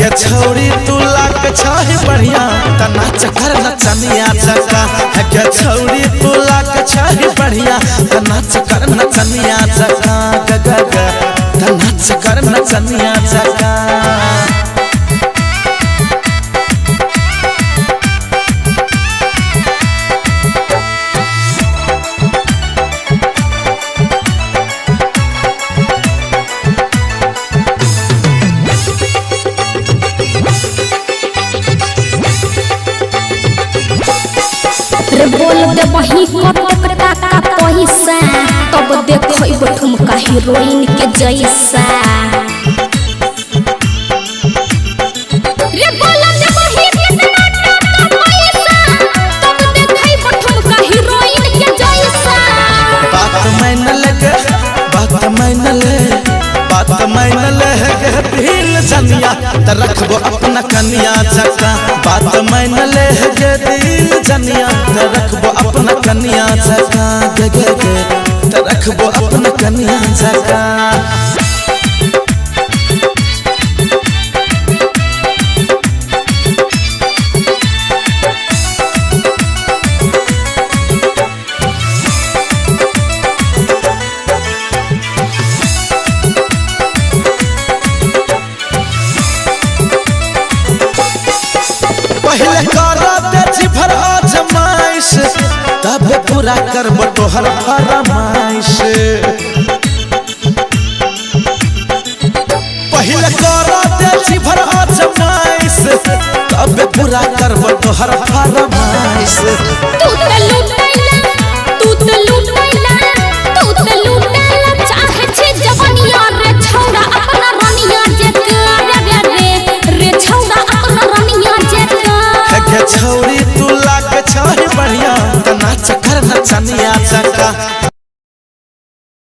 के छौरी तू लाग छाही बढ़िया त नाच कर नचनिया जका है के छौरी तू लाग छाही बढ़िया त नाच कर नचनिया जका ग ग ग त नाच कर नचनिया जका बोल दे बही कतक टाका पैसा तब देखब ठुमका हीरोइन के जैसा रे बोल दे बही कितना टाका पैसा तब देखब ठुमका हीरोइन के जैसा बात मान ले गे दिल जनिया त रखबो अपना कनिया जका बात मान ले गे दिल जनिया त रखबो अपना कनिया जका गे गे गे त रखबो अपना कनिया जका पहले करा दे जिभर आजमाइश तब पूरा करब तोहर फरमाइश पहले करा दे जिभर आजमाइश तब पूरा करब तोहर फरमाइश तू